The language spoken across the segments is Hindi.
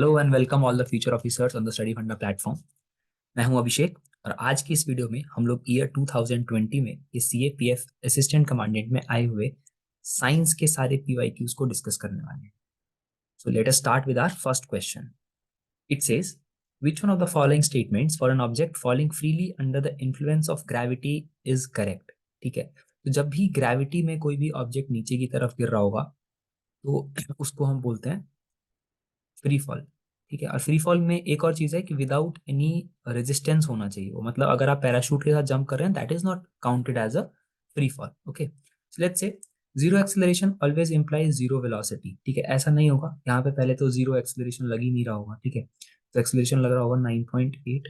Hello and welcome all the future officers on the study फंडा प्लेटफॉर्म। मैं हूं अभिषेक और आज की इस वीडियो में हम लोग ईयर 2020 में ये सीएपीएफ असिस्टेंट कमांडेंट में आए हुए साइंस के सारे पीवाईक्यूज को डिस्कस करने वाले हैं। So let us start with our first question. It says which one of the following statements for an object falling freely under the influence of gravity is correct। ठीक है, तो जब भी ग्रेविटी में कोई भी ऑब्जेक्ट नीचे की तरफ गिर रहा होगा तो उसको हम बोलते हैं फ्री फॉल। ठीक है, और फ्री फॉल में एक और चीज है कि विदाउट एनी रेजिस्टेंस होना चाहिए वो, मतलब अगर आप पैराशूट के साथ जंप कर रहे हैं that is not counted as a free fall. Okay, let's say zero acceleration always implies zero velocity. ठीक है, ऐसा नहीं होगा, यहाँ पे पहले तो जीरो एक्सेलरेशन लग ही नहीं रहा होगा। ठीक है, तो एक्सेलरेशन लग रहा होगा 9.8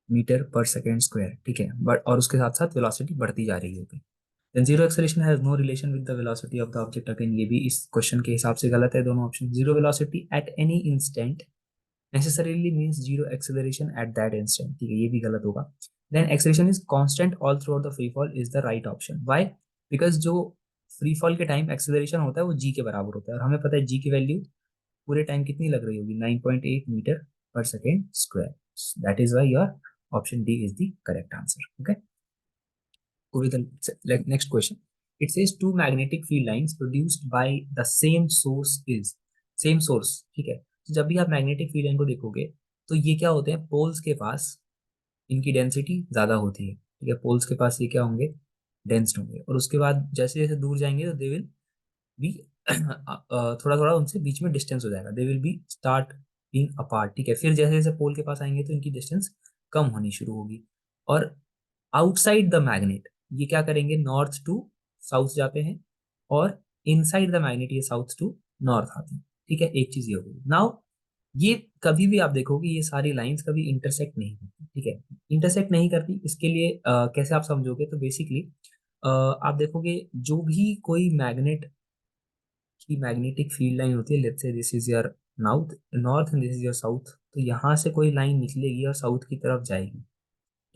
मीटर पर सेकेंड स्क्वायर। ठीक है, बट और उसके साथ साथ वेलोसिटी बढ़ती जा रही होगी। then zero acceleration has no relation with the velocity of the object। Again ये भी इस क्वेश्चन के हिसाब से गलत है दोनों option. Zero velocity at any instant necessarily means zero acceleration at that instant। ठीक है, ये भी गलत होगा। then acceleration is constant all throughout the free fall is the right option। why? because जो फ्री फॉल के टाइम एक्सेलरेशन होता है वो जी के बराबर होता है और हमें पता है जी की वैल्यू पूरे टाइम कितनी लग रही होगी, 9.8 मीटर पर second square. That is why your option D is the correct answer. Okay, go with the next question। It says two magnetic field lines produced by the same source is same source। ठीक है, तो जब भी आप मैग्नेटिक फील्ड लाइन को देखोगे तो ये क्या होते हैं, पोल्स के पास इनकी डेंसिटी ज्यादा होती है। ठीक है, पोल्स के पास ये क्या होंगे, डेंस्ड होंगे, और उसके बाद जैसे जैसे दूर जाएंगे तो दे विल बी थोड़ा थोड़ा उनसे बीच में डिस्टेंस हो जाएगा, they will be start being apart. ठीक है, फिर जैसे जैसे पोल के पास आएंगे तो इनकी डिस्टेंस कम होनी शुरू होगी। और आउटसाइड द मैग्नेट ये क्या करेंगे, नॉर्थ टू साउथ जाते हैं, और इनसाइड द मैग्नेट ये साउथ टू नॉर्थ आते हैं। ठीक है, एक चीज ये हो गई। नाउ ये कभी भी आप देखोगे ये सारी लाइंस कभी इंटरसेक्ट नहीं करती। ठीक है, इंटरसेक्ट नहीं करती, इसके लिए कैसे आप समझोगे, तो बेसिकली आप देखोगे जो भी कोई मैग्नेट की मैग्नेटिक फील्ड लाइन होती है, let's say this is your north north and this is your south, तो यहाँ से कोई लाइन निकलेगी और साउथ की तरफ जाएगी।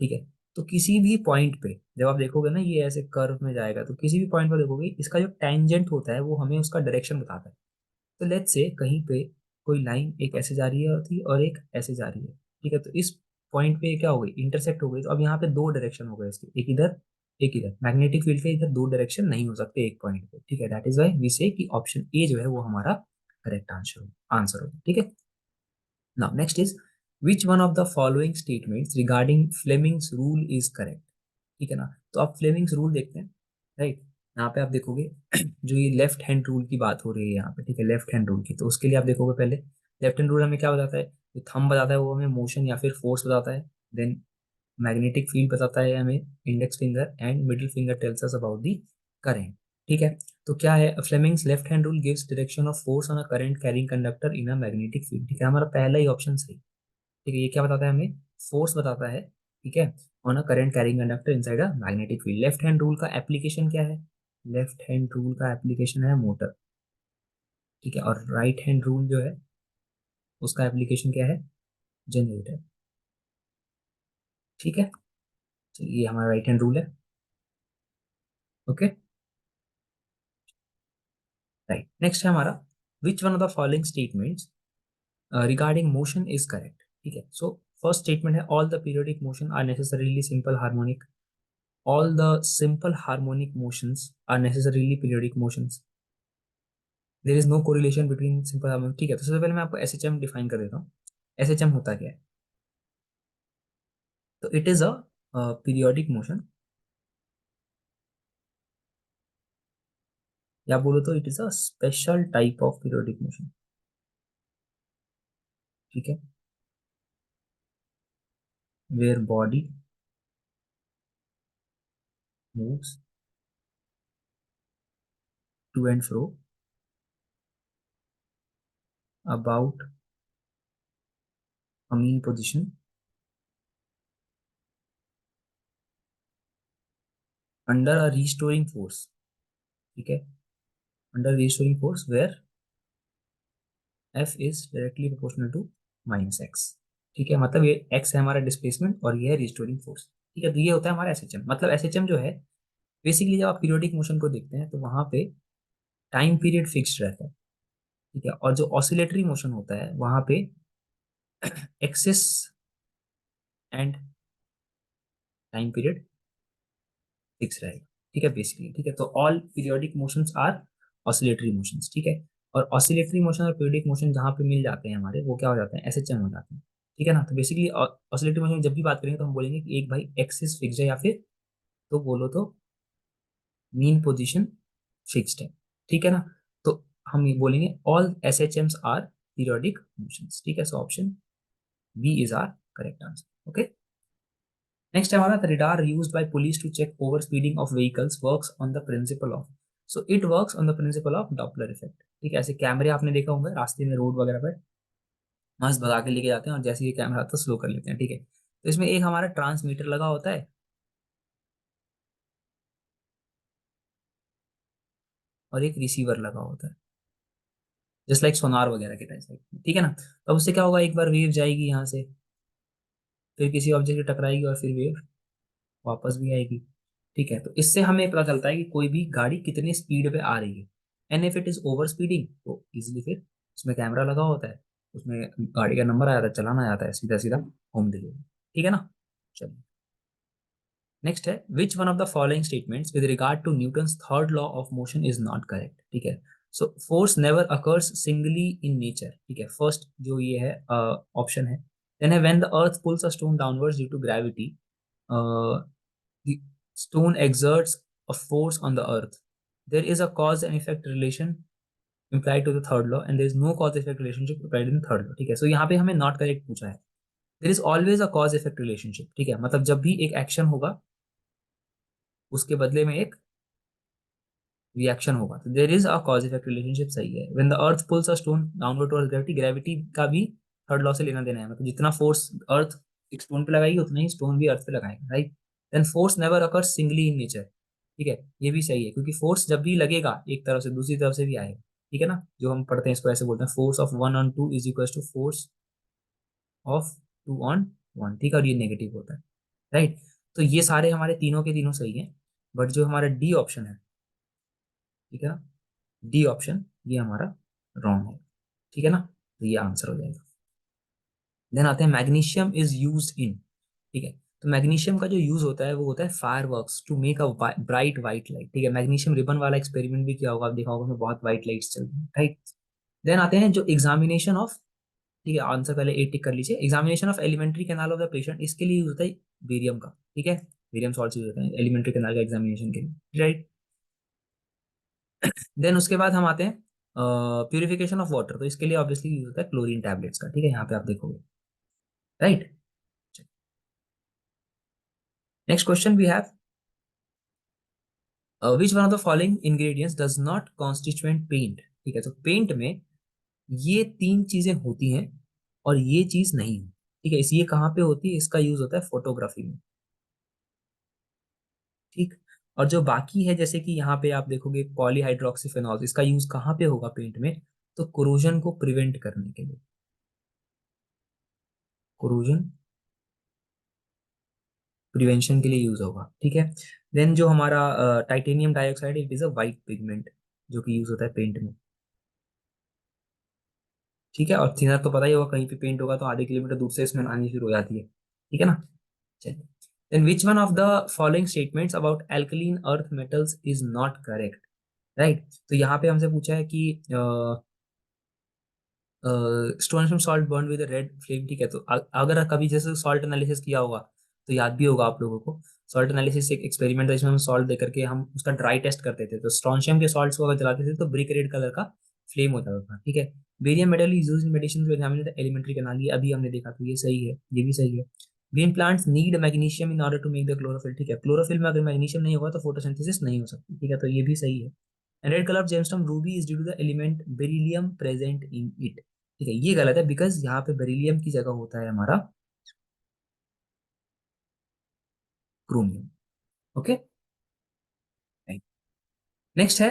ठीक है, तो किसी भी पॉइंट पे जब आप देखोगे ना ये ऐसे कर्व में जाएगा, तो किसी भी पॉइंट पर देखोगे इसका जो टेंजेंट होता है वो हमें उसका डायरेक्शन बताता है। तो लेट्स से कहीं पे कोई लाइन एक ऐसे जा रही है होती और एक ऐसे जा रही है। ठीक है, तो इस पॉइंट पे क्या हो गई, इंटरसेक्ट हो गई, तो अब यहाँ पे दो डायरेक्शन हो गए इसके, एक इधर। मैग्नेटिक फील्ड के इधर दो डायरेक्शन नहीं हो सकते एक पॉइंट पे। ठीक है, दैट इज वाई वी से कि ऑप्शन ए जो है वो हमारा करेक्ट आंसर होगा। ठीक है, now next is which one of the following statements regarding Fleming's rule is correct। ठीक है ना, तो आप फ्लेमिंग्स रूल देखते हैं, राइट। यहाँ पे आप देखोगे जो ये लेफ्ट हैंड रूल की बात हो रही है यहाँ पे, ठीक है, लेफ्ट हैंड रूल की, तो उसके लिए आप देखोगे पहले लेफ्ट हैंड रूल हमें क्या बताता है, जो थंब बताता है वो हमें मोशन या फिर फोर्स बताता है। देन मैग्नेटिक फील्ड बताता है हमें, index finger and middle finger tells us about the current. ठीक है, तो क्या है, Fleming's left hand rule gives direction of force on a current carrying conductor in a magnetic field. ठीक है, हमारा पहला ही ऑप्शन सही। ठीक है, ये क्या बताता है हमें, फोर्स बताता है। ठीक है, on a current carrying conductor inside a magnetic field. Left hand rule का एप्लीकेशन क्या है, लेफ्ट हैंड रूल का एप्लीकेशन है मोटर। ठीक है, और राइट हैंड रूल जो है उसका एप्लीकेशन क्या है, जनरेटर। ठीक है, चलिए ये हमारा राइट हैंड रूल है। ओके, राइट, नेक्स्ट है हमारा which one of the following statements regarding motion is correct. ठीक है, सो फर्स्ट स्टेटमेंट है all the periodic motion are necessarily simple harmonic. All the simple harmonic motions are necessarily periodic motions। There is no correlation between simple harmonic. ठीक है, तो सबसे पहले मैं आपको एसएचएम डिफाइन कर देता हूँ। एसएचएम होता क्या है, तो it is a periodic motion, या बोलो तो it is a special type of periodic motion. ठीक है, where body moves to and fro about a mean position under a restoring force. ठीक है, under restoring force where F is directly proportional to minus x. ठीक है, मतलब ये एक्स है हमारा डिस्प्लेसमेंट और ये है रिस्टोरिंग फोर्स। ठीक है, तो ये होता है हमारा एसएचएम। मतलब एसएचएम जो है बेसिकली जब आप पीरियोडिक मोशन को देखते हैं तो वहां पे टाइम पीरियड फिक्स्ड रहता है। ठीक है। और जो ऑसिलेटरी मोशन होता है वहां पे axis and time period fix रहेगा। ठीक है बेसिकली। ठीक है, तो all periodic motions are oscillatory motions. ठीक है, और ऑसिलेटरी मोशन और पीरियोडिक मोशन जहाँ पे मिल जाते हैं हमारे, वो क्या हो जाते हैं, एसएचएम हो जाते हैं। ठीक है ना। तो बेसिकली ऑसिलेटरी मोशन जब भी बात करेंगे तो हम बोलेंगे कि एक भाई एक्सिस फिक्स है, या फिर तो बोलो तो मीन पोजीशन फिक्स्ड है। ठीक है ना। तो हम ये बोलेंगे all SHMs are periodic motions. ठीक है, so option B is our correct answer. Okay. Next है हमारा, the radar used by police to check overspeeding of vehicles works on the principle of, so it works on the principle of Doppler effect। ठीक है, ऐसे कैमरे आपने देखा होंगे रास्ते में, रोड वगैरह पे मस्त भगा के लेके जाते हैं, और जैसे ही कैमरा आता है स्लो कर लेते हैं। ठीक है, तो इसमें एक हमारा ट्रांसमीटर लगा होता है और एक रिसीवर लगा होता है, जस्ट लाइक सोनार वगैरह के टाइप। ठीक है ना। तो अब उससे क्या होगा, एक बार वेव जाएगी यहाँ से, फिर किसी ऑब्जेक्ट से टकराएगी और फिर वेव वापस भी आएगी। ठीक है, तो इससे हमें पता चलता है कि कोई भी गाड़ी कितनी स्पीड पे आ रही है। And if it is over speeding तो इजिली फिर उसमें कैमरा लगा होता है, उसमें गाड़ी का नंबर आ जाता है, चलाना आ जाता है, सीधा सीधा होम डिलीवरी। ठीक है ना। चलिए, नेक्स्ट है, which one of the following statements with regard to Newton's third law of motion is not correct. ठीक है, so force never occurs singly in nature. ठीक है, फर्स्ट जो ये है ऑप्शन है, देन है when the earth pulls a stone downwards due to gravity, the stone exerts a force on the earth. There is a cause and effect relation implied to the third law, and there is no cause effect relationship implied in the third law। ठीक है, सो यहाँ पे हमें नॉट करेक्ट पूछा है। There is always a cause effect relationship. ठीक है, मतलब जब भी एक एक्शन होगा उसके बदले में एक रिएक्शन होगा, तो there is a cause effect relationship. सही है। When the earth pulls a stone downward towards gravity, gravity का भी थर्ड लॉ से लेना देना है, मतलब जितना फोर्स अर्थ एक स्टोन पे लगाएगी उतना ही स्टोन भी अर्थ पे लगाएगा, right. Then force never occur singly in nature. ठीक है, ये भी सही है, क्योंकि फोर्स जब भी लगेगा एक तरफ से दूसरी तरफ से भी आएगा। ठीक है ना, जो हम पढ़ते हैं इसको ऐसे बोलते हैं, force of one on two is equal to force of two on one. ठीक है, और ये नेगेटिव होता है, राइट। तो ये सारे हमारे तीनों के तीनों सही हैं, बट जो हमारा डी ऑप्शन है, ठीक है ना, डी ऑप्शन ये हमारा रॉन्ग है। ठीक है ना, तो ये आंसर हो जाएगा। देन आते हैं, मैग्नीशियम इज यूज इन। ठीक है, तो मैग्नीशियम का जो यूज होता है वो होता है fireworks to make a bright white light. ठीक है, मैग्नीशियम रिबन वाला एक्सपेरिमेंट भी किया होगा, आप देखा होगा, उसमें बहुत व्हाइट लाइट्स चल रही है, राइट। देन आते हैं जो एग्जामिनेशन ऑफ, ठीक है, आंसर पहले ए टिक कर लीजिए, examination of alimentary canal of the patient, इसके लिए यूज होता है बेरियम का। ठीक है, बेरियम सॉल्ट यूज होता है एलिमेंट्री कैनाल का एग्जामिनेशन के लिए, राइट। देन उसके बाद हम आते हैं प्यूरिफिकेशन ऑफ वाटर, तो इसके लिए ऑब्वियसली यूज होता है क्लोरीन टैबलेट्स का। ठीक है, यहाँ पे आप देखोगे, right. Next question we have, which one of the following ingredients does not constituent paint. ठीक है, तो पेंट में ये तीन चीजें होती हैं और ये चीज नहीं है। ठीक है, इस ये कहाँ पे होती है, इसका यूज होता है फोटोग्राफी में। ठीक, और जो बाकी है, जैसे कि यहाँ पे आप देखोगे पॉलीहाइड्रोक्सीफेनॉल, इसका यूज कहाँ पे होगा पेंट में, तो कोरोजन को प्रिवेंट करने के लिए, कोरोजन प्रिवेंशन के लिए यूज होगा। ठीक है, देन जो हमारा titanium dioxide, it is a white pigment जो कि यूज होता है पेंट में। ठीक है, और थिनर तो पता ही होगा, कहीं पे पेंट होगा तो आधे किलोमीटर दूर से इसमें आनी शुरू हो जाती है। ठीक है ना। चलिए, then which one of the following statements about alkaline earth metals is not correct, right. तो यहाँ पे हमसे पूछा है कि stone salt burn with red flame. ठीक है, तो अगर कभी जैसे सॉल्ट एनालिसिस किया होगा तो याद भी होगा आप लोगों को, सॉल्ट एनालिसिस एक एक्सपेरिमेंट था जिसमें हम सॉल्ट दे करके हम उसका ड्राई टेस्ट करते थे, तो स्ट्रॉन्शियम के सॉल्ट्स को अगर जलाते थे तो ब्रिक रेड कलर का फ्लेम होता था। ठीक है, barium metal is used in medicine to examine the alimentary canal, ये अभी हमने देखा, तो ये सही है, ये भी सही है। Green plants need magnesium in order to make the chlorophyll. ठीक है, क्लोरोफिल में अगर मैग्नीशियम नहीं होगा तो फोटोसिंथेसिस नहीं हो सकती। ठीक है, तो ये भी सही है। And red colour of gemstone ruby is due to the element beryllium present in it. ठीक है, ये गलत है, बिकॉज यहाँ पे बेरिलियम की जगह होता है हमारा क्रोमियम। ओके, नेक्स्ट है,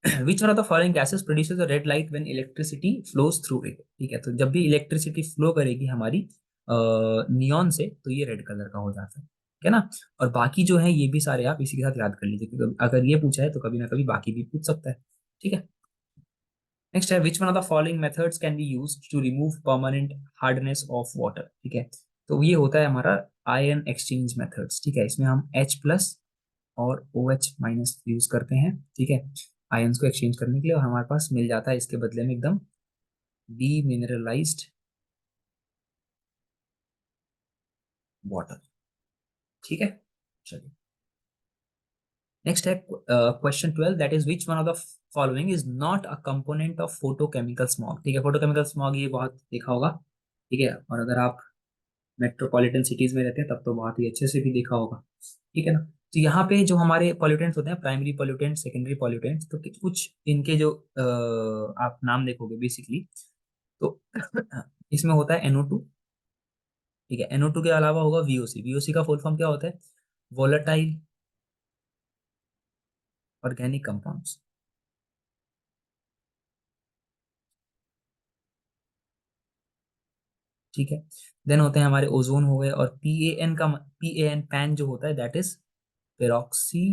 which one of the following gases produces a red light when electricity flows through it. ठीक है, तो जब भी इलेक्ट्रिसिटी फ्लो करेगी हमारी नियॉन से, तो ये रेड कलर का हो जाता है। ठीक है ना, और बाकी जो है ये भी सारे आप इसी के साथ याद कर लीजिए, क्योंकि अगर ये पूछा है तो कभी ना कभी बाकी भी पूछ सकता है। ठीक है, नेक्स्ट है which one of the following methods can be used to remove permanent hardness of water. ठीक है, तो ये होता है हमारा आयन एक्सचेंज मेथड्स। ठीक है, इसमें हम H प्लस और OH माइनस यूज करते हैं। ठीक है, आयन्स को एक्सचेंज करने के लिए, और हमारे पास मिल जाता है इसके बदले में एकदम डीमिनरलाइज्ड वाटर। ठीक है, चलिए नेक्स्ट है question 12, that is which one of the following is not a component of photochemical smog. ठीक है, फोटोकेमिकल स्मॉग ये बहुत देखा होगा। ठीक है, और अगर आप मेट्रोपॉलिटन सिटीज में रहते हैं तब तो बहुत ही अच्छे से भी देखा होगा। ठीक है ना, तो यहाँ पे जो हमारे पॉल्यूटेंट्स होते हैं, प्राइमरी पॉल्यूटेंट, सेकेंडरी पॉल्यूटेंट्स, तो कुछ इनके जो आप नाम देखोगे बेसिकली, तो इसमें होता है NO2। ठीक है, NO2 के अलावा होगा VOC। VOC का फुल फॉर्म क्या होता है? Volatile organic compounds. ठीक है, देन होते हैं हमारे ओजोन हो गए, और PAN पैन जो होता है that is peroxy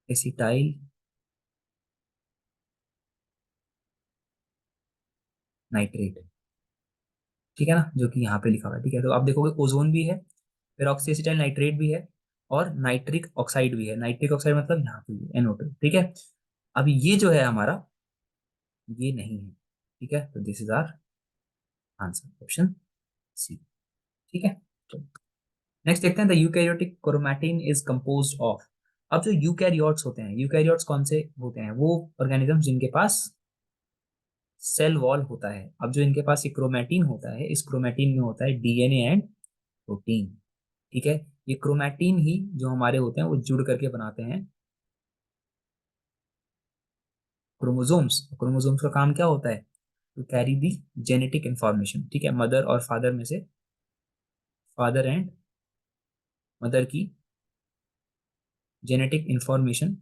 acetyl nitrate. ठीक है ना, जो कि यहाँ पे लिखा हुआ है। ठीक है, तो आप देखोगे ओजोन भी है, पेरोक्सी एसिटाइल नाइट्रेट भी है, और नाइट्रिक ऑक्साइड भी है। नाइट्रिक ऑक्साइड मतलब यहाँ पे NO2। ठीक है, अब ये जो है हमारा, ये नहीं है। ठीक है, तो this is our answer, option C। ठीक है, नेक्स्ट देखते हैं the eukaryotic chromatin is composed of. अब जो यूकैरियोट्स होते हैं, यूकैरियोट्स कौन से होते हैं? वो ऑर्गेनिज्म जिनके पास सेल वॉल होता है। अब जो इनके पास ये क्रोमैटिन होता है, इस क्रोमैटिन में होता है DNA एंड प्रोटीन। ठीक है, ये क्रोमैटिन ही जो हमारे होते हैं वो जुड़ करके बनाते हैं क्रोमोसोम्स। क्रोमोसोम्स का काम क्या होता है? To carry the genetic information. ठीक है, मदर और फादर में से, फादर एंड मदर की जेनेटिक इंफॉर्मेशन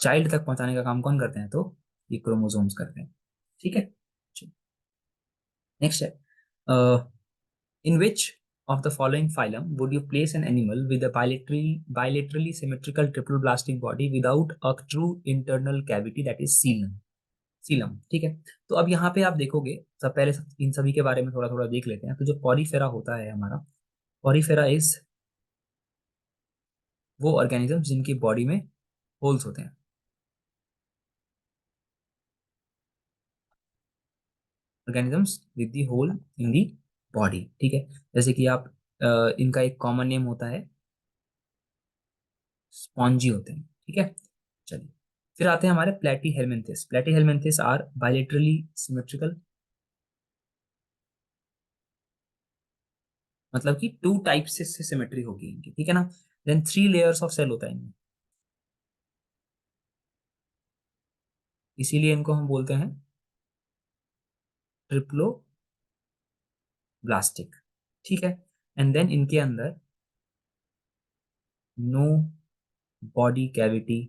चाइल्ड तक पहुंचाने का काम कौन करते हैं? तो ये क्रोमोसोम्स करते हैं। ठीक है, नेक्स्ट है इन विच of the following phylum would you place an animal with a bilaterally symmetrical triple blasting body without a true internal cavity, that is coelom? Seelam. ठीक है, तो अब यहाँ पे आप देखोगे, सब पहले इन सभी के बारे में थोड़ा थोड़ा देख लेते हैं। तो जो पॉरीफेरा होता है हमारा, पॉरीफेरा इज वो ऑर्गेनिज्म जिनकी बॉडी में होल्स होते हैं। Organisms with the hole in the body. ठीक है, जैसे कि आप इनका एक कॉमन नेम होता है, स्पॉन्जी होते हैं। ठीक है, चलिए फिर आते हैं हमारे प्लेटी हेलमिंथिस। प्लेटी हेलमिंथिस आर बायलेटरली सिमेट्रिकल, मतलब कि टू टाइप से सिमेट्री होगी इनकी। ठीक है ना, देन 3 लेयर्स ऑफ सेल होता है इनमें, इसीलिए इनको हम बोलते हैं ट्रिप्लो ब्लास्टिक। ठीक है, एंड देन इनके अंदर no body cavity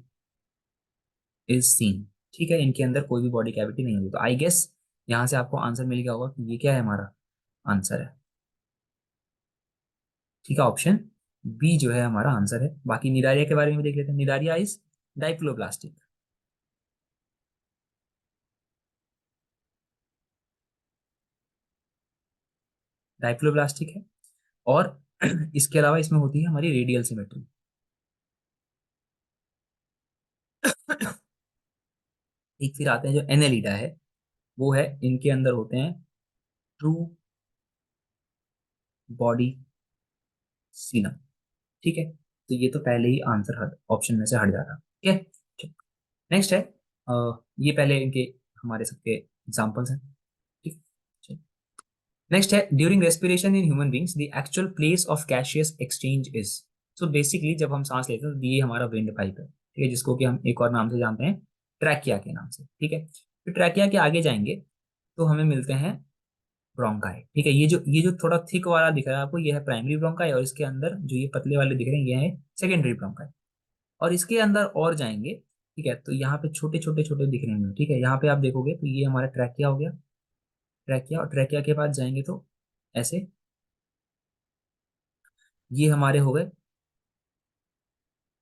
is seen. ठीक है, इनके अंदर कोई भी बॉडी कैविटी नहीं होगी। तो आई गेस यहां से आपको आंसर मिल गया होगा कि ये क्या है, हमारा आंसर है। ठीक है, ऑप्शन B जो है हमारा आंसर है। बाकी निडारिया के बारे में भी देख लेते हैं। Cnidaria is डाइप्लोब्लास्टिक। डाइप्लोब्लास्टिक है, और इसके अलावा इसमें होती है हमारी रेडियल सिमेट्री। एक फिर आते हैं जो एनेलिडा है, वो है इनके अंदर होते हैं ट्रू बॉडी सीनम। ठीक है, तो ये तो पहले ही आंसर हट ऑप्शन में से हट जाता। ठीक है, नेक्स्ट है ये पहले इनके हमारे सबके एग्जांपल्स हैं। ठीक, नेक्स्ट है during respiration in human beings the actual place of gaseous exchange is. So basically जब हम सांस लेते हैं तो ये हमारा विंड पाइप है। ठीक है, जिसको कि हम एक और नाम से जानते हैं, ट्रैकिया के नाम से। ठीक है, फिर ट्रैकिया के आगे जाएंगे तो हमें मिलते हैं ब्रोंकाई। ठीक है, ये जो थोड़ा थिक वाला दिख रहा है आपको, ये है प्राइमरी ब्रोंकाई, और इसके अंदर जो ये पतले वाले दिख रहे हैं ये है सेकेंडरी ब्रोंकाई। और इसके अंदर और जाएंगे, ठीक है, तो यहाँ पे छोटे छोटे छोटे दिख रहे हैं। ठीक है, यहाँ पे आप देखोगे तो ये हमारा ट्रैकिया हो गया, ट्रैकिया, और ट्रैकिया के पास जाएंगे तो ऐसे ये हमारे हो गए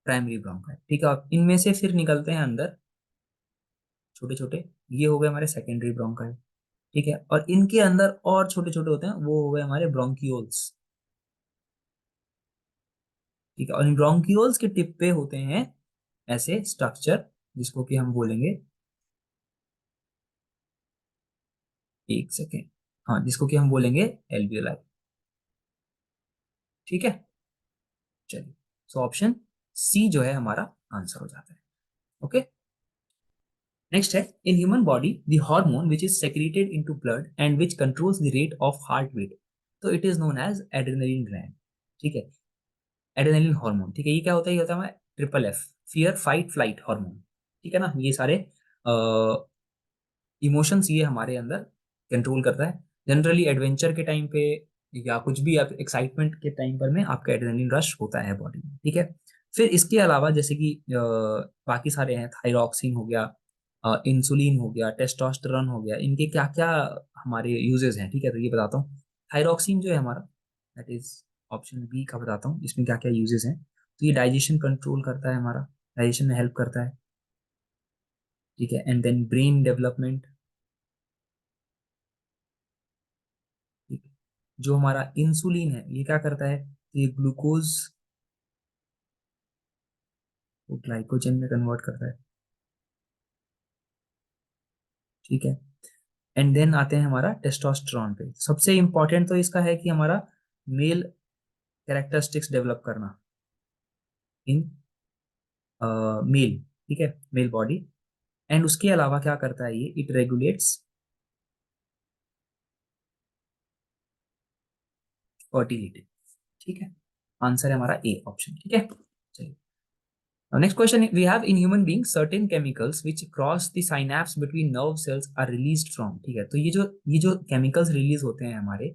प्राइमरी ब्रोंकाई, ठीक है। और इनमें से फिर निकलते हैं अंदर छोटे छोटे, ये हो गए हमारे सेकेंडरी ब्रोंकाई, ठीक है। और इनके अंदर और छोटे छोटे होते हैं, वो हो गए हमारे ब्रोंकियोल्स, ठीक है। और इन ब्रोंकियोल्स के टिप पे होते हैं ऐसे स्ट्रक्चर, जिसको कि हम बोलेंगे, एक सेकेंड, हाँ, जिसको कि हम बोलेंगे एल्वियोलाई, ठीक है। चलिए, सो ऑप्शन सी जो है हमारा आंसर हो जाता है। ओके, नेक्स्ट है, in human body the hormone which is secreted into blood and which controls the rate of heart beat, तो it is known as adrenaline gland, ठीक है। एड्रेनलिन हार्मोन, ठीक है, ये क्या होता है, ये होता है हमारा triple F, fear fight flight hormone, ठीक है ना। ये सारे इमोशंस ये हमारे अंदर कंट्रोल करता है। जनरली एडवेंचर के टाइम पे या कुछ भी आप एक्साइटमेंट के टाइम पर में आपका एड्रेनलिन रश होता है बॉडी में, ठीक है। फिर इसके अलावा जैसे कि बाकी सारे हैं, थायरॉक्सिन हो गया, इंसुलिन हो गया, टेस्टोस्टेरोन हो गया, इनके क्या क्या हमारे यूजेस हैं, ठीक है। तो ये बताता हूँ, थायरॉक्सिन जो है हमारा, दैट इज ऑप्शन बी का बताता हूँ, इसमें क्या क्या यूजेस हैं। तो ये डाइजेशन कंट्रोल करता है, हमारा डाइजेशन में हेल्प करता है, ठीक है। एंड देन ब्रेन डेवलपमेंट, ठीक है। जो हमारा इंसुलिन है ये क्या करता है, ये ग्लूकोज को ग्लाइकोजन में कन्वर्ट करता है, ठीक है। एंड देन आते हैं हमारा टेस्टोस्टेरॉन पे। सबसे इंपॉर्टेंट तो इसका है कि हमारा मेल कैरेक्टरिस्टिक्स डेवलप करना इन मेल, ठीक है, मेल बॉडी। एंड उसके अलावा क्या करता है ये, इट रेगुलेट्स फर्टिलिटी, ठीक है। आंसर है हमारा ए ऑप्शन, ठीक है। चलिए, next question, we have in human beings certain chemicals which cross the synapse between nerve cells are released from, ठीक है। तो ये जो केमिकल्स रिलीज होते हैं हमारे,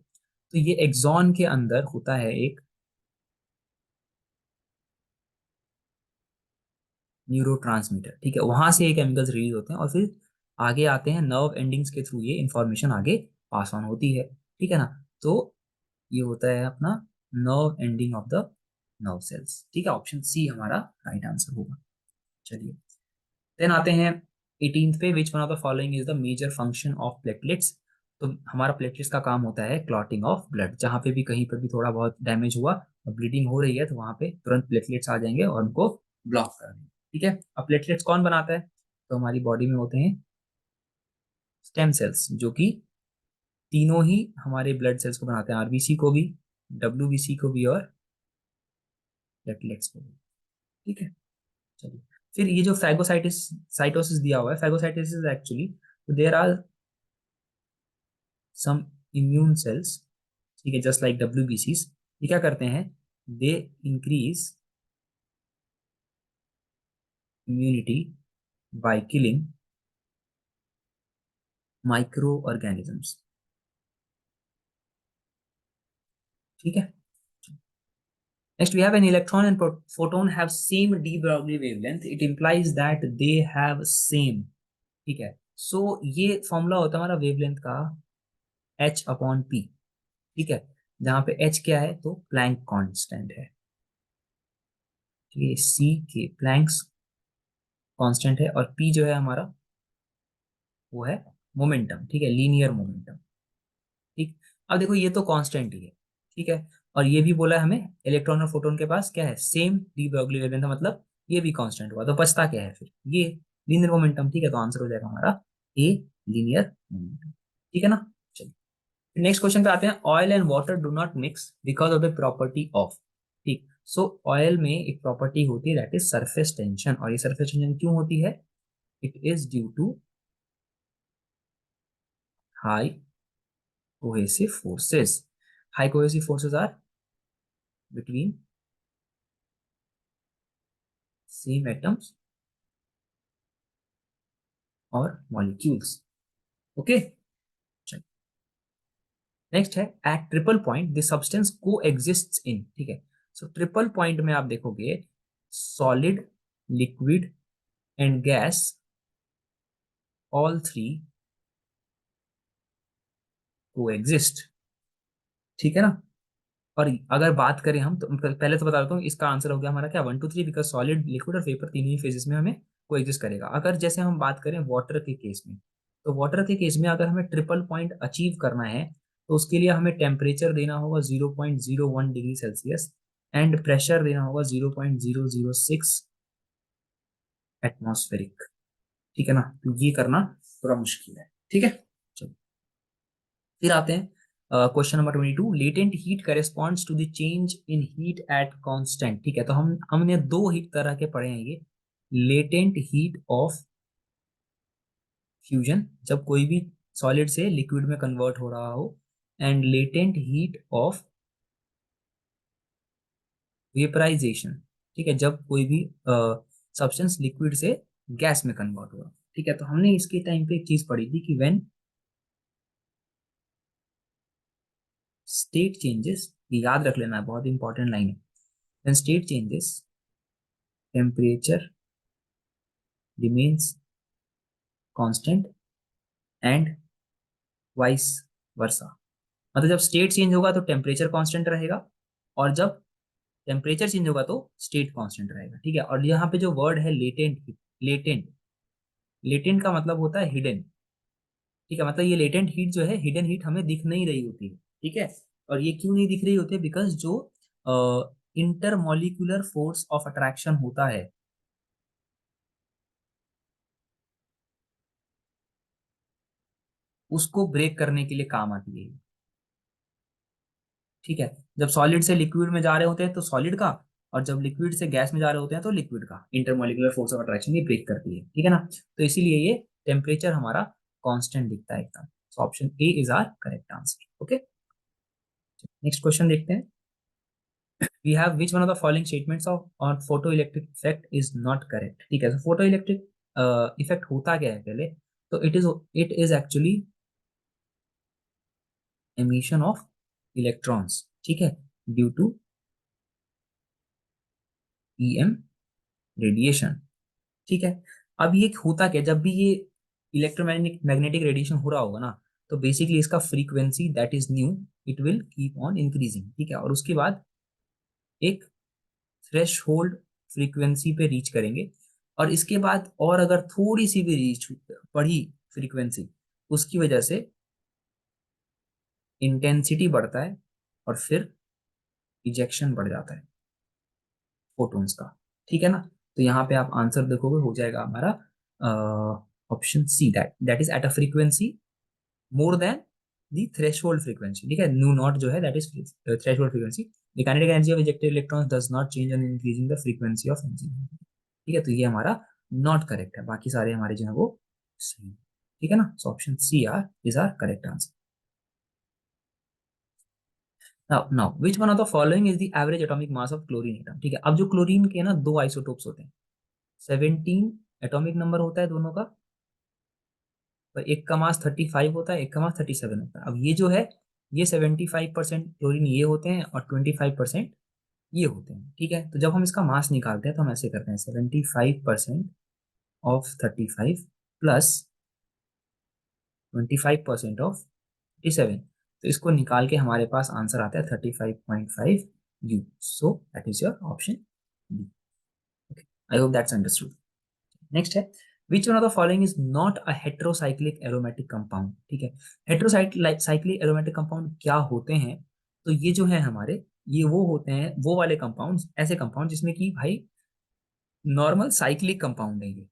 तो ये एक्सॉन के अंदर होता है एक न्यूरोट्रांसमीटर, ठीक है। वहां से ये केमिकल्स रिलीज होते हैं और फिर आगे आते हैं नर्व एंडिंग्स के थ्रू, ये इंफॉर्मेशन आगे पास ऑन होती है, ठीक है ना। तो ये होता है अपना nerve ending of the nerve cells, ठीक है। ऑप्शन सी हमारा राइट आंसर होगा। चलिए, देन आते हैं 18th पे, which one of the following is the major function of platelets. तो हमारा प्लेटलेट्स का काम होता है क्लॉटिंग ऑफ ब्लड, जहां पे भी कहीं पर भी थोड़ा बहुत डैमेज हुआ और ब्लीडिंग हो रही है, तो वहां पे तुरंत प्लेटलेट्स आ जाएंगे और उनको ब्लॉक कर देंगे, ठीक है। अब प्लेटलेट्स कौन बनाता है, तो हमारी बॉडी में होते हैं स्टेम सेल्स, जो कि तीनों ही हमारे ब्लड सेल्स को बनाते हैं, आरबीसी को भी, डब्ल्यूबीसी को भी, और प्लेटलेट्स को भी, ठीक है। चलिए, फिर ये जो फैगोसाइटिस साइटोसिस दिया हुआ है, phagocytosis actually, there are some immune cells, ठीक है, जस्ट लाइक डब्ल्यूबीसीज। ये क्या करते हैं, they increase immunity by killing micro organisms, ठीक है। Next, we have an electron and photon have same de Broglie wavelength. It implies that they have same, ठीक है। सो ये फॉर्मूला होता है हमारा वेवलेंथ का, H अपॉन P, ठीक है। जहां पे H क्या है, तो प्लैंक कांस्टेंट है, ठीक है। C के प्लैंक्स कांस्टेंट है, और P जो है हमारा वो है मोमेंटम, ठीक है, लीनियर मोमेंटम, ठीक। अब देखो ये तो कांस्टेंट ही है, ठीक है। और ये भी बोला है हमें इलेक्ट्रॉन और फोटोन के पास क्या है, सेम डी ब्रॉगली वेवलेंथ, मतलब ये भी कांस्टेंट हुआ, तो बचता क्या है फिर, ये लीनियर मोमेंटम, ठीक है। तो आंसर हो जाएगा हमारा ए, लीनियर मोमेंटम, ठीक है ना। चलिए, नेक्स्ट क्वेश्चन पे आते हैं, oil and water do not mix because of the property of, ठीक। सो ऑयल में एक प्रॉपर्टी होती है, दैट इज सरफेस टेंशन, और ये सरफेस टेंशन क्यों होती है, it is due to high cohesive forces. High cohesive forces are between same atoms or molecules. Okay. Next है, at triple point the substance coexist in, ठीक है। सो ट्रिपल पॉइंट में आप देखोगे solid, liquid and gas, all three coexist, ठीक है ना। और अगर बात करें हम तो पहले तो बता देता हूँ, इसका आंसर हो गया हमारा क्या 1 2 3, बिकॉज सॉलिड, लिक्विड और वेपर तीनों ही फेजेस में हमें को एग्जिस्ट करेगा। अगर जैसे हम बात करें वाटर के केस में, तो वाटर के केस में अगर हमें ट्रिपल पॉइंट अचीव करना है तो उसके लिए हमें टेम्परेचर देना होगा 0.01 डिग्री सेल्सियस एंड प्रेशर देना होगा 0.006 एटमॉस्फेरिक। ठीक है ना, तो ये करना थोड़ा मुश्किल है। ठीक है, चलो फिर आते हैं question number 22। Latent heat corresponds to the change in heat at constant. ठीक है, तो हमने दो हीट तरह के पढ़े हैं ये, लेटेंट हीट ऑफ फ्यूजन जब कोई भी सॉलिड से लिक्विड में कन्वर्ट हो रहा हो, and latent heat of vaporisation. ठीक है, जब कोई भी सब्सटेंस लिक्विड से गैस में कन्वर्ट हो रहा हो। ठीक है, तो हमने इसके टाइम पे एक चीज पढ़ी थी कि व्हेन स्टेट चेंजेस, याद रख लेना, बहुत इंपॉर्टेंट लाइन है, when state changes temperature remains constant and vice versa. मतलब जब स्टेट चेंज होगा तो टेम्परेचर कांस्टेंट रहेगा, और जब टेम्परेचर चेंज होगा तो स्टेट कांस्टेंट रहेगा। ठीक है, और यहाँ पे जो वर्ड है लेटेंट, लेटेंट, लेटेंट का मतलब होता है हिडन। ठीक है, मतलब ये लेटेंट हीट जो है, हिडन हीट हमें दिख नहीं रही होती है। ठीक है, और ये क्यों नहीं दिख रही होती है, बिकॉज जो इंटरमोलिकुलर फोर्स ऑफ अट्रैक्शन होता है, उसको ब्रेक करने के लिए काम आती है। ठीक है, जब सॉलिड से लिक्विड में जा रहे होते हैं तो सॉलिड का, और जब लिक्विड से गैस में जा रहे होते हैं तो लिक्विड का इंटरमोलिकुलर फोर्स ऑफ अट्रैक्शन ये ब्रेक करती है। ठीक है ना, तो इसीलिए ये टेम्परेचर हमारा कांस्टेंट दिखता है एकदम। So option A is our correct answer. Okay, next question देखते हैं। We have which one of the following statements of on photo electric effect is not correct. ठीक है, तो फोटो इलेक्ट्रिक इफेक्ट होता क्या है पहले, तो it is actually emission of electrons. ठीक है, ड्यू टू EM रेडिएशन। ठीक है, अब ये होता क्या, जब भी ये इलेक्ट्रोमैग्नेटिक मैग्नेटिक रेडिएशन हो रहा होगा ना, तो बेसिकली इसका frequency that is new, it will keep on increasing. ठीक है, और उसके बाद एक थ्रेश होल्ड फ्रीक्वेंसी पे रीच करेंगे, और इसके बाद और अगर थोड़ी सी भी रीच बढ़ी फ्रीक्वेंसी, उसकी वजह से इंटेंसिटी बढ़ता है, और फिर इजेक्शन बढ़ जाता है फोटॉन्स का। ठीक है ना, तो यहाँ पे आप आंसर देखोगे हो जाएगा हमारा option C, that is at a frequency more than the threshold frequency. ठीक है, न्यू नॉट जो है that is threshold frequency. The kinetic energy of ejected electrons does not change on increasing the frequency of energy. ठीक है, तो ये हमारा नॉट करेक्ट है, बाकी सारे हमारे जो है वो सही। ठीक है ना, so option C our is our correct answer. Now which one of the following is the average atomic mass of chlorine atom. ठीक है, अब जो क्लोरीन के ना दो आइसोटोप्स होते हैं, 17 एटॉमिक नंबर होता है दोनों का, और एक का मास 35 होता है, एक का मास 37 होता है। अब ये जो है, ये 75% क्लोरीन ये होते हैं और 25% ये होते हैं। ठीक है, तो जब हम इसका मास निकालते हैं तो हम ऐसे करते हैं, 75% ऑफ 35 प्लस 25% ऑफ 37, तो इसको निकाल के हमारे पास आंसर आता है 35.5 U। So that is your option B. Okay, I hope that's understood. Next है, which one of the following is not a heterocyclic aromatic compound. ठीक है, हेट्रोसाइक्लिक एरोमेटिक कंपाउंड क्या होते हैं, तो ये जो है हमारे, ये वो होते हैं वो वाले कंपाउंड्स, ऐसे कंपाउंड जिसमें कि भाई नॉर्मल साइक्लिक कंपाउंड है ये।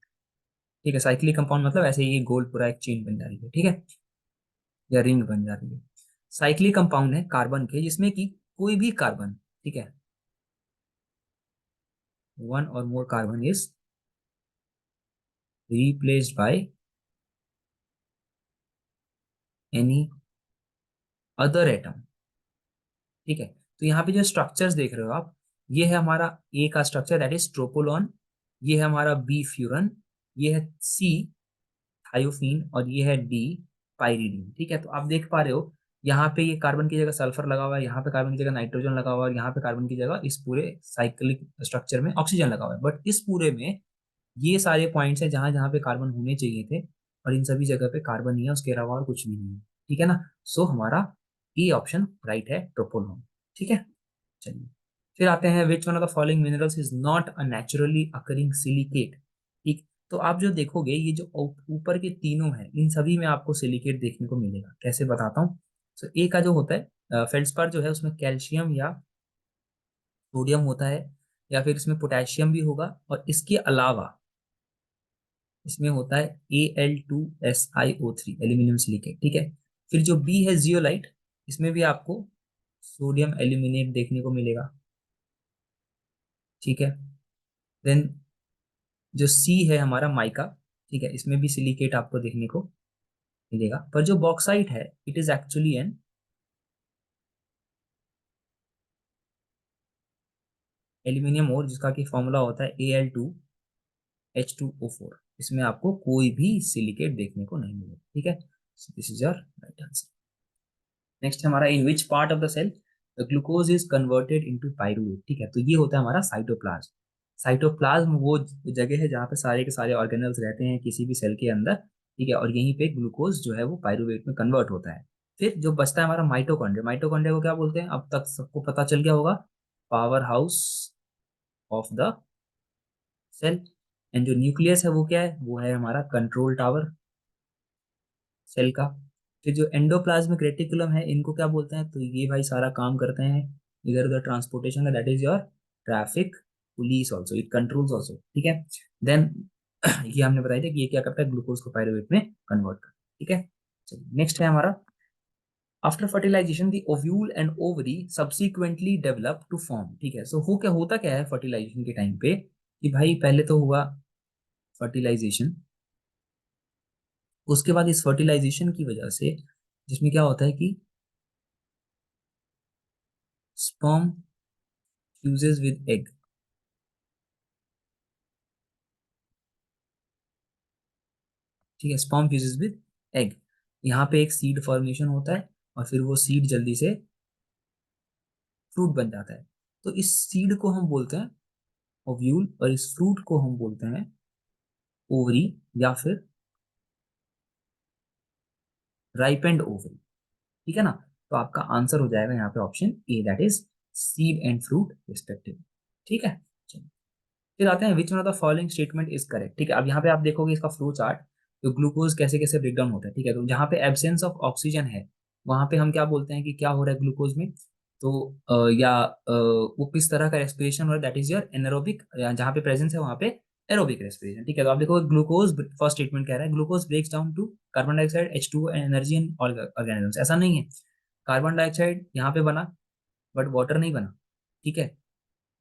ठीक है, साइक्लिक कंपाउंड मतलब ऐसे ही गोल पूरा एक चेन बन जा रही है। ठीक है, या रिंग बन जा रही है। साइक्लिक कंपाउंड है कार्बन के, जिसमें कि कोई भी कार्बन, ठीक है, वन और more carbon is replaced by any other atom। ठीक है, तो यहाँ पे जो स्ट्रक्चर्स देख रहे हो आप, ये है हमारा ए का स्ट्रक्चर दैट इज ट्रोपोलॉन, ये है हमारा बी फ्यूरन, ये है सी थायोफीन, और ये है डी पाइरीडीन। ठीक है, तो आप देख पा रहे हो यहाँ पे ये कार्बन की जगह सल्फर लगा हुआ है, यहाँ पे कार्बन की जगह नाइट्रोजन लगा हुआ है, यहाँ पे कार्बन की जगह इस पूरे साइक्लिक स्ट्रक्चर में ऑक्सीजन लगा हुआ है। बट इस पूरे में ये सारे पॉइंट्स हैं जहां जहां पे कार्बन होने चाहिए थे, और इन सभी जगह पे कार्बन ही है, उसके अलावा और कुछ भी नहीं है। ठीक है ना, सो हमारा ई ऑप्शन राइट है, ट्रोपोलोन। ठीक है, चलिए, फिर आते हैं विच one of the following minerals is not a naturally occurring silicate. ठीक, तो आप जो देखोगे ये जो ऊपर के तीनों हैं इन सभी में आपको सिलिकेट देखने को मिलेगा। कैसे बताता हूँ। सो ए का जो होता है फेल्डस्पार जो है उसमें कैल्शियम या सोडियम होता है, या फिर इसमें पोटेशियम भी होगा, और इसके अलावा इसमें होता है Al2SiO3 एल्यूमिनियम सिलिकेट। ठीक है, फिर जो बी है जियोलाइट, इसमें भी आपको सोडियम एल्यूमिनेट देखने को मिलेगा। ठीक है, देन जो सी है हमारा माइका, ठीक है, इसमें भी सिलिकेट आपको देखने को मिलेगा। पर जो बॉक्साइट है it is actually an aluminium ore, जिसका कि फॉर्मूला होता है Al2H2O4। इसमें आपको कोई भी सिलिकेट देखने को नहीं मिलेगा। ठीक है, this is your right answer. Next हमारा in which part of the cell the glucose is converted into pyruvate. ठीक है, तो ये होता है हमारा साइटोप्लाज्म। साइटोप्लाज्म वो जगह है जहाँ पे सारे के सारे ऑर्गेनल्स रहते हैं किसी भी सेल के अंदर। ठीक है, और यहीं पे ग्लूकोज जो है वो पायरूवेट में कन्वर्ट होता है। फिर जो बचता है हमारा माइटोकॉन्ड्रिया, माइटोकॉन्ड्रिया को क्या बोलते हैं अब तक सबको पता चल गया होगा, powerhouse of the cell. And जो न्यूक्लियस है वो क्या है, वो है हमारा कंट्रोल टावर सेल का। फिर जो एंडोप्लाज्मिक रेटिकुलम है इनको क्या बोलते हैं, तो ये भाई सारा काम करते हैं इधर उधर ट्रांसपोर्टेशन का, that is your traffic police also, it controls also. ठीक है, देन ये हमने बताया था कि ये क्या करता है, ग्लूकोज को पायरुवेट में कन्वर्ट करता है। ठीक है, चलिए नेक्स्ट है हमारा after fertilisation the ovule and ovary subsequently develop to form. ठीक है, सो हो क्या होता क्या है फर्टिलाइजेशन के टाइम पे, कि भाई पहले तो हुआ फर्टिलाइजेशन, उसके बाद इस फर्टिलाइजेशन की वजह से जिसमें क्या होता है कि sperm fuses with egg। ठीक है, sperm fuses with egg, यहाँ पे एक सीड फॉर्मेशन होता है और फिर वो सीड जल्दी से फ्रूट बन जाता है। तो इस सीड को हम बोलते हैं ओव्यूल और इस फ्रूट को हम बोलते हैं ओवरी, या फिर राइपेंड ओवरी। ठीक है ना, तो आपका आंसर हो जाएगा यहाँ पे option A, that is seed and fruit respective. ठीक है, चलिए फिर आते हैं विच one of the following statement is correct. ठीक है, अब यहाँ पे आप देखोगे इसका फ्लो चार्ट, तो ग्लूकोज कैसे कैसे ब्रेक डाउन होता है। ठीक है, तो जहाँ पे एब्सेंस ऑफ ऑक्सीजन है वहां पे हम क्या बोलते हैं कि क्या हो रहा है ग्लूकोज में, तो वो किस तरह का रेस्पिरेशन हो रहा है, दैट इज योर एनारोबिक। जहाँ पे प्रेजेंस है वहां पे एरोबिक रेस्पिरेशन। ठीक है, तो आप देखो ग्लूकोज फर्स्ट स्टेटमेंट कह रहा है glucose breaks down to carbon dioxide H2O and energy in organisms. ऐसा नहीं है, कार्बन डाइऑक्साइड यहाँ पे बना बट वाटर नहीं बना। ठीक है,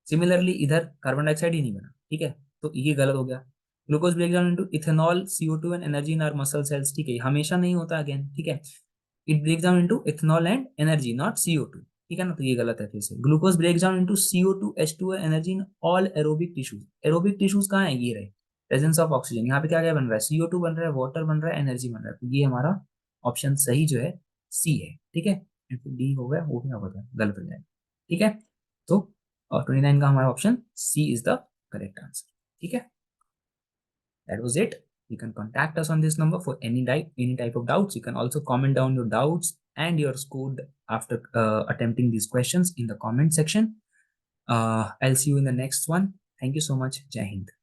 सिमिलरली इधर कार्बन डाइऑक्साइड ही नहीं बना। ठीक है, तो ये गलत हो गया। Glucose break down into ethanol CO2 and energy in our muscle cells. ठीक है, हमेशा नहीं होता अगेन। ठीक है, it breaks down into ethanol and energy not CO2। ठीक है ना, तो ये गलत है फिर से। Glucose breaks down into CO2 H2O energy in all aerobic tissues. Aerobic tissues कहाँ है, ये रहे प्रेजेंस ऑफ ऑक्सीजन। यहाँ पे क्या क्या बन रहा है, CO2 बन रहा है, वाटर बन रहा है, एनर्जी बन रहा है। तो ये हमारा ऑप्शन सही जो है सी है। ठीक है, डी हो गया, हो गया होता है, गलत हो जाएगा। ठीक है, तो और 29 का हमारा option C is the correct answer. ठीक है, that was it. You can contact us on this number for any type of doubts. You can also comment down your doubts and your score after attempting these questions in the comment section. I'll see you in the next one. Thank you so much. Jai Hind.